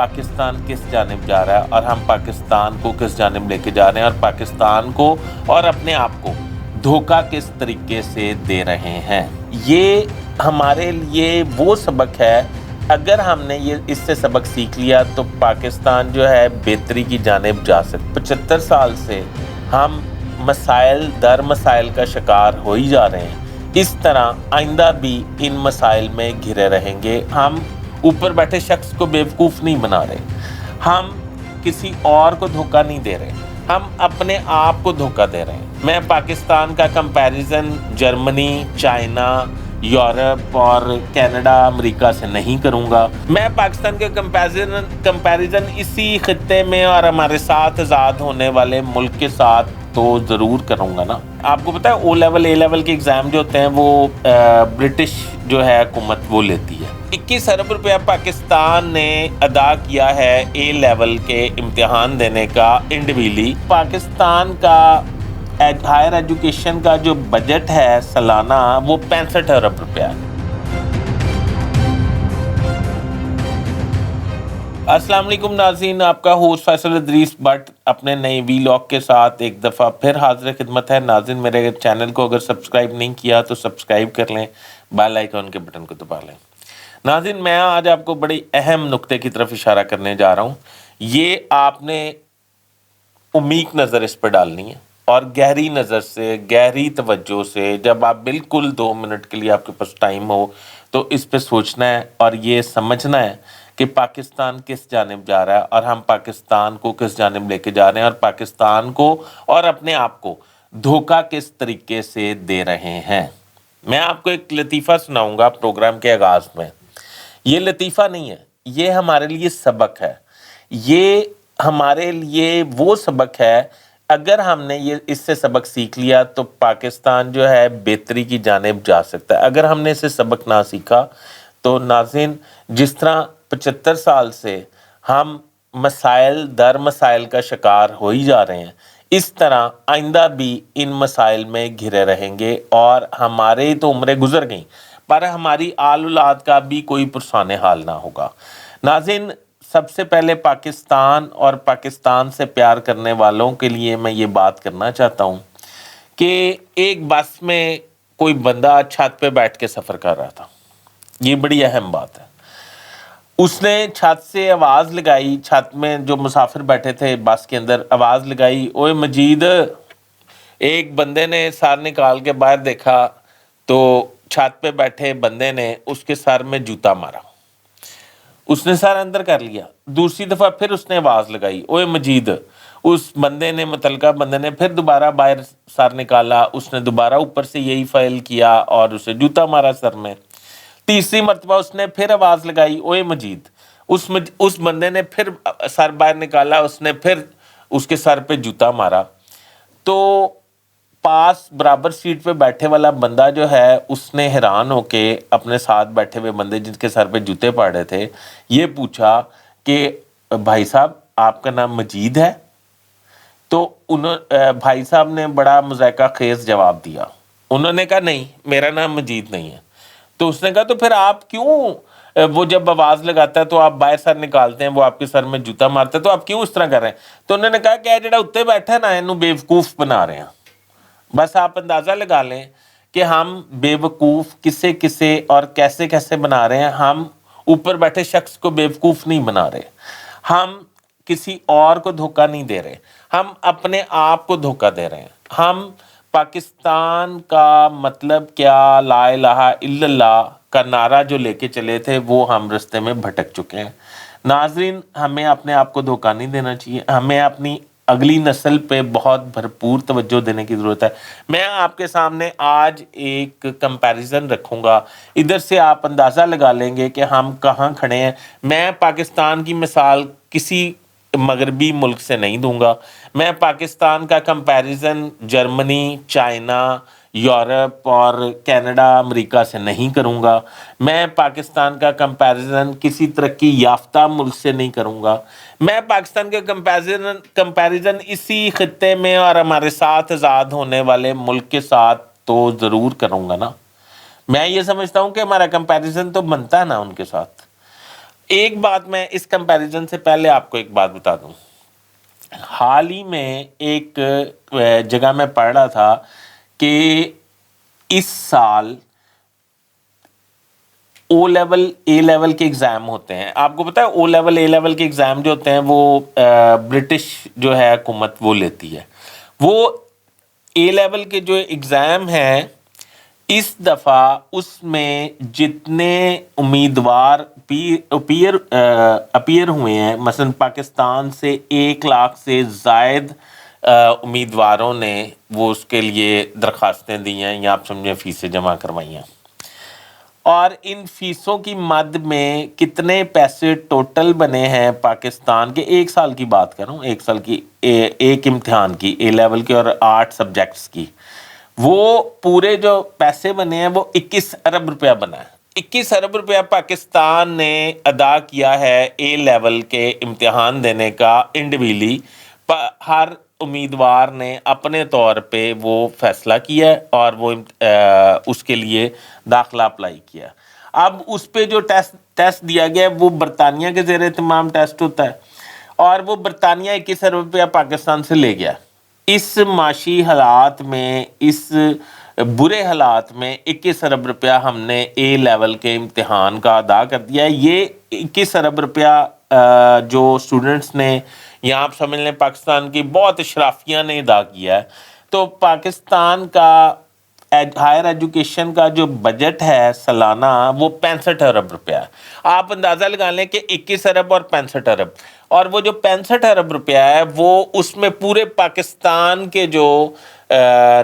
پاکستان کس جانب جا رہا ہے اور ہم پاکستان کو کس جانب لے کے جا رہے ہیں اور پاکستان کو اور اپنے آپ کو دھوکہ کس طریقے سے دے رہے ہیں۔ یہ ہمارے لیے وہ سبق ہے، اگر ہم نے اس سے سبق سیکھ لیا تو پاکستان جو ہے بہتری کی جانب جا سکتا۔ 75 سال سے ہم مسائل در مسائل کا شکار ہو ہی جا رہے ہیں، اس طرح آئندہ بھی ان مسائل میں گھرے رہیں گے۔ ہم اوپر بیٹھے شخص کو بیوقوف نہیں بنا رہے، ہم کسی اور کو دھوکہ نہیں دے رہے، ہم اپنے آپ کو دھوکہ دے رہے ہیں۔ میں پاکستان کا کمپیریزن جرمنی، چائنا، یورپ اور کینیڈا، امریکہ سے نہیں کروں گا۔ میں پاکستان کے کمپیریزن اسی خطے میں اور ہمارے ساتھ آزاد ہونے والے ملک کے ساتھ تو ضرور کروں گا نا۔ آپ کو پتہ ہے او لیول اے لیول کے ایگزام جو ہوتے ہیں وہ برٹش جو ہے حکومت وہ لیتی ہے۔ 21 ارب روپیہ پاکستان نے ادا کیا ہے اے لیول کے امتحان دینے کا انڈیویجولی۔ پاکستان کا ہائر ایجوکیشن کا جو بجٹ ہے سالانہ وہ 65 ارب روپیہ ہے۔ السلام علیکم ناظرین، آپ کا ہوسٹ فیصل ادریس بٹ اپنے نئے ویلاگ کے ساتھ ایک دفعہ پھر حاضر خدمت ہے۔ ناظرین، میرے چینل کو اگر سبسکرائب نہیں کیا تو سبسکرائب کر لیں، بیل آئیکن کے بٹن کو دبا لیں۔ ناظرین، میں آج آپ کو بڑی اہم نقطے کی طرف اشارہ کرنے جا رہا ہوں۔ یہ آپ نے عمیق نظر اس پہ ڈالنی ہے اور گہری نظر سے، گہری توجہ سے، جب آپ بالکل 2 منٹ کے لیے آپ کے پاس ٹائم ہو تو اس پہ سوچنا ہے اور یہ سمجھنا ہے کہ پاکستان کس جانب جا رہا ہے اور ہم پاکستان کو کس جانب لے کے جا رہے ہیں اور پاکستان کو اور اپنے آپ کو دھوکہ کس طریقے سے دے رہے ہیں۔ میں آپ کو ایک لطیفہ سناؤں گا پروگرام کے آغاز میں۔ یہ لطیفہ نہیں ہے، یہ ہمارے لیے سبق ہے۔ یہ ہمارے لیے وہ سبق ہے، اگر ہم نے اس سے سبق سیکھ لیا تو پاکستان جو ہے بہتری کی جانب جا سکتا ہے۔ اگر ہم نے اسے سبق نہ سیکھا تو ناظرین، جس طرح 75 سال سے ہم مسائل در مسائل کا شکار ہو ہی جا رہے ہیں، اس طرح آئندہ بھی ان مسائل میں گھرے رہیں گے اور ہمارے تو عمریں گزر گئیں پر ہماری آل اولاد کا بھی کوئی پرسان حال نہ ہوگا۔ ناظرین، سب سے پہلے پاکستان اور پاکستان سے پیار کرنے والوں کے لیے میں یہ بات کرنا چاہتا ہوں کہ ایک بس میں کوئی بندہ چھت پہ بیٹھ کے سفر کر رہا تھا۔ یہ بڑی اہم بات ہے۔ اس نے چھت سے آواز لگائی، چھت میں جو مسافر بیٹھے تھے بس کے اندر، آواز لگائی، اوے مجید۔ ایک بندے نے سر نکال کے باہر دیکھا تو چھت پہ بیٹھے بندے نے اس کے سر میں جوتا مارا۔ اس نے سر اندر کر لیا۔ دوسری دفعہ پھر اس نے آواز لگائی، اوے مجید۔ اس بندے نے، متعلقہ بندے نے پھر دوبارہ باہر سر نکالا، اس نے دوبارہ اوپر سے یہی فعل کیا اور اسے جوتا مارا سر میں۔ تیسری مرتبہ اس نے پھر آواز لگائی، اوے مجید۔ اس بندے نے پھر سر باہر نکالا، اس نے پھر اس کے سر پہ جوتا مارا۔ تو پاس برابر سیٹ پہ بیٹھے والا بندہ جو ہے اس نے حیران ہو کے اپنے ساتھ بیٹھے ہوئے بندے جن کے سر پہ جوتے پڑ رہے تھے یہ پوچھا کہ بھائی صاحب آپ کا نام مجید ہے؟ تو بھائی صاحب نے بڑا مذائقہ خیز جواب دیا۔ انہوں نے کہا نہیں، میرا نام مجید نہیں ہے۔ تو اس نے کہا تو پھر آپ کیوں، وہ جب آواز لگاتا ہے تو آپ باہر سر نکالتے ہیں، وہ آپ کے سر میں جوتا مارتا ہے، تو آپ کیوں اس طرح کر رہے ہیں؟ تو انہوں نے کہا کہ جڑا اتنے بیٹھا ہے نا انہوں بیوقوف بنا رہے ہیں۔ بس آپ اندازہ لگا لیں کہ ہم بیوقوف کسے کسے اور کیسے کیسے بنا رہے ہیں۔ ہم اوپر بیٹھے شخص کو بیوقوف نہیں بنا رہے، ہم کسی اور کو دھوکہ نہیں دے رہے، ہم اپنے آپ کو دھوکہ دے رہے ہیں۔ ہم پاکستان کا مطلب کیا، لا الہ الا اللہ کا نعرہ جو لے کے چلے تھے وہ ہم رستے میں بھٹک چکے ہیں۔ ناظرین، ہمیں اپنے آپ کو دھوکہ نہیں دینا چاہیے، ہمیں اپنی اگلی نسل پہ بہت بھرپور توجہ دینے کی ضرورت ہے۔ میں آپ کے سامنے آج ایک کمپیریزن رکھوں گا، ادھر سے آپ اندازہ لگا لیں گے کہ ہم کہاں کھڑے ہیں۔ میں پاکستان کی مثال کسی مغربی ملک سے نہیں دوں گا، میں پاکستان کا کمپیریزن جرمنی، چائنا، یورپ اور کینیڈا، امریکہ سے نہیں کروں گا، میں پاکستان کا کمپیریزن کسی ترقی یافتہ ملک سے نہیں کروں گا، میں پاکستان کے کمپیریزن اسی خطے میں اور ہمارے ساتھ آزاد ہونے والے ملک کے ساتھ تو ضرور کروں گا نا۔ میں یہ سمجھتا ہوں کہ ہمارا کمپیریزن تو بنتا ہے نا ان کے ساتھ۔ ایک بات میں اس کمپیریزن سے پہلے آپ کو ایک بات بتا دوں. حال ہی میں ایک جگہ میں پڑھ رہا تھا کہ اس سال او لیول اے لیول کے ایگزام ہوتے ہیں. آپ کو پتا ہے او لیول اے لیول کے ایگزام جو ہوتے ہیں وہ برٹش جو ہے حکومت وہ لیتی ہے. وہ اے لیول کے جو ایگزام ہیں اس دفعہ اس میں جتنے امیدوار اپیئر ہوئے ہیں، مثلا پاکستان سے 1 لاکھ سے زائد امیدواروں نے وہ اس کے لیے درخواستیں دی ہیں یا آپ سمجھیں فیسیں جمع کروائی ہیں. اور ان فیسوں کی مد میں کتنے پیسے ٹوٹل بنے ہیں پاکستان کے، 1 سال کی بات کر رہا ہوں، 1 سال کی ایک امتحان کی اے لیول کے اور 8 سبجیکٹس کی، وہ پورے جو پیسے بنے ہیں وہ 21 ارب روپیہ بنا ہے. 21 ارب روپیہ پاکستان نے ادا کیا ہے اے لیول کے امتحان دینے کا انڈیویجولی. ہر امیدوار نے اپنے طور پہ وہ فیصلہ کیا ہے اور وہ اس کے لیے داخلہ اپلائی کیا. اب اس پہ جو ٹیسٹ دیا گیا ہے وہ برطانیہ کے زیر اہتمام ٹیسٹ ہوتا ہے اور وہ برطانیہ 21 ارب روپیہ پاکستان سے لے گیا. اس معاشی حالات میں، اس برے حالات میں 21 ارب روپیہ ہم نے اے لیول کے امتحان کا ادا کر دیا ہے. یہ 21 ارب روپیہ جو اسٹوڈنٹس نے، یا آپ سمجھ لیں پاکستان کی بہت اشرافیہ نے ادا کیا ہے. تو پاکستان کا ہائر ایجوکیشن کا جو بجٹ ہے سالانہ وہ 65 ارب روپیہ ہے. آپ اندازہ لگا لیں کہ 21 ارب اور 65 ارب، اور وہ جو 65 ارب روپیہ ہے وہ اس میں پورے پاکستان کے جو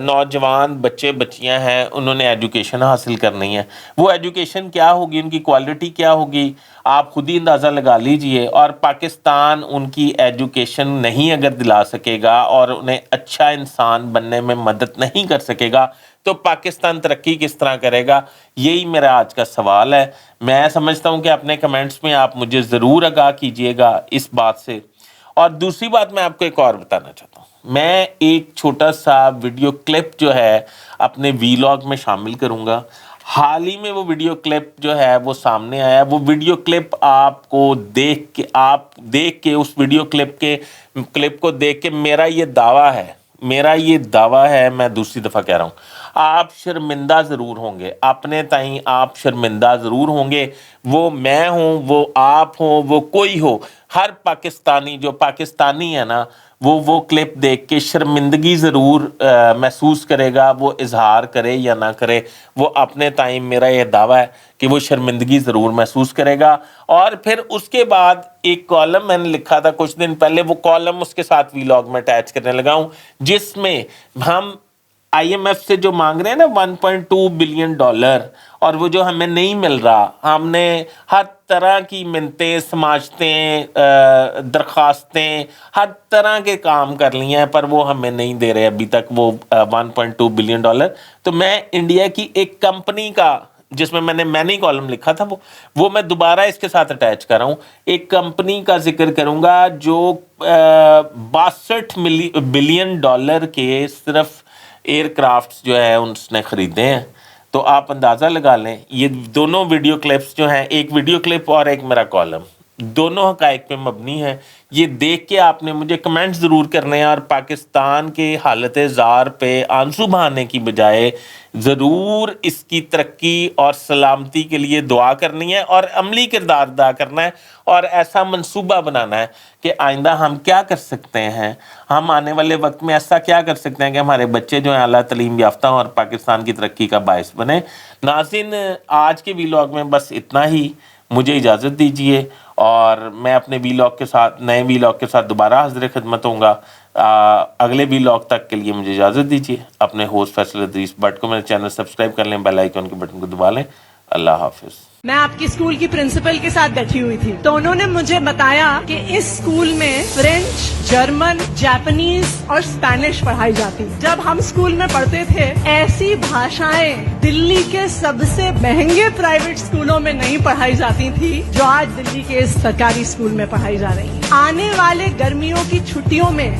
نوجوان بچے بچیاں ہیں انہوں نے ایجوکیشن حاصل کرنی ہے. وہ ایجوکیشن کیا ہوگی، ان کی کوالٹی کیا ہوگی، آپ خود ہی اندازہ لگا لیجئے. اور پاکستان ان کی ایجوکیشن نہیں اگر دلا سکے گا اور انہیں اچھا انسان بننے میں مدد نہیں کر سکے گا تو پاکستان ترقی کس طرح کرے گا؟ یہی میرا آج کا سوال ہے. میں سمجھتا ہوں کہ اپنے کمنٹس میں آپ مجھے ضرور آگاہ کیجئے گا اس بات سے. اور دوسری بات میں آپ کو ایک اور بتانا چاہتا ہوں. میں ایک چھوٹا سا ویڈیو کلپ جو ہے اپنے ویلاگ میں شامل کروں گا. حال ہی میں وہ ویڈیو کلپ جو ہے وہ سامنے آیا. وہ ویڈیو کلپ آپ کو دیکھ کے اس ویڈیو کلپ کو دیکھ کے میرا یہ دعویٰ ہے، میں دوسری دفعہ کہہ رہا ہوں، آپ شرمندہ ضرور ہوں گے. اپنے تئیں آپ شرمندہ ضرور ہوں گے. وہ میں ہوں، وہ آپ ہوں، وہ کوئی ہو، ہر پاکستانی جو پاکستانی ہے نا وہ کلپ دیکھ کے شرمندگی ضرور محسوس کرے گا. وہ اظہار کرے یا نہ کرے، وہ اپنے تئیں میرا یہ دعویٰ ہے کہ وہ شرمندگی ضرور محسوس کرے گا. اور پھر اس کے بعد ایک کالم میں نے لکھا تھا کچھ دن پہلے، وہ کالم اس کے ساتھ ویلاگ میں اٹیچ کرنے لگا ہوں، جس میں ہم آئی ایم ایف سے جو مانگ رہے ہیں نا $1.2 بلین، اور وہ جو ہمیں نہیں مل رہا، ہم نے ہر طرح کی منتیں، سماجتیں، درخواستیں، ہر طرح کے کام کر لیے ہیں پر وہ ہمیں نہیں دے رہے ابھی تک وہ $1.2 بلین. تو میں انڈیا کی ایک کمپنی کا، جس میں میں نے کالم لکھا تھا، وہ میں دوبارہ اس کے ساتھ اٹیچ کر رہا ہوں. ایک کمپنی کا ذکر کروں گا جو $62 بلین کے صرف ایئر کرافٹس جو ہے اس نے خریدے ہیں. تو آپ اندازہ لگا لیں، یہ دونوں ویڈیو کلپس جو ہیں، ایک ویڈیو کلپ اور ایک میرا کالم، دونوں حقائق پہ مبنی ہے. یہ دیکھ کے آپ نے مجھے کمنٹ ضرور کرنے ہیں اور پاکستان کے حالت زار پہ آنسو بہانے کی بجائے ضرور اس کی ترقی اور سلامتی کے لیے دعا کرنی ہے اور عملی کردار ادا کرنا ہے اور ایسا منصوبہ بنانا ہے کہ آئندہ ہم کیا کر سکتے ہیں، ہم آنے والے وقت میں ایسا کیا کر سکتے ہیں کہ ہمارے بچے جو ہیں اعلیٰ تعلیم یافتہ ہوں اور پاکستان کی ترقی کا باعث بنے. ناظرین، آج کے ویلاگ میں بس اتنا ہی. مجھے اجازت دیجیے اور میں اپنے نئے ویلاگ کے ساتھ دوبارہ حاضر خدمت ہوں گا. اگلے ویلاگ تک کے لیے مجھے اجازت دیجیے. اپنے ہوسٹ فیصل ادریس بٹ کو میرے چینل سبسکرائب کر لیں، بیل آئیکن کے بٹن کو دبا لیں. اللہ حافظ. میں آپ کی اسکول کی پرنسپل کے ساتھ بیٹھی ہوئی تھی تو انہوں نے مجھے بتایا کہ اس اسکول میں فرینچ، جرمن، جاپنیز اور اسپینش پڑھائی جاتی. جب ہم اسکول میں پڑھتے تھے ایسی بھاشائیں دلی کے سب سے مہنگے پرائیویٹ اسکولوں میں نہیں پڑھائی جاتی تھی جو آج دلی کے اس سرکاری اسکول میں پڑھائی جا رہی ہیں. آنے والے گرمیوں کی چھٹیوں میں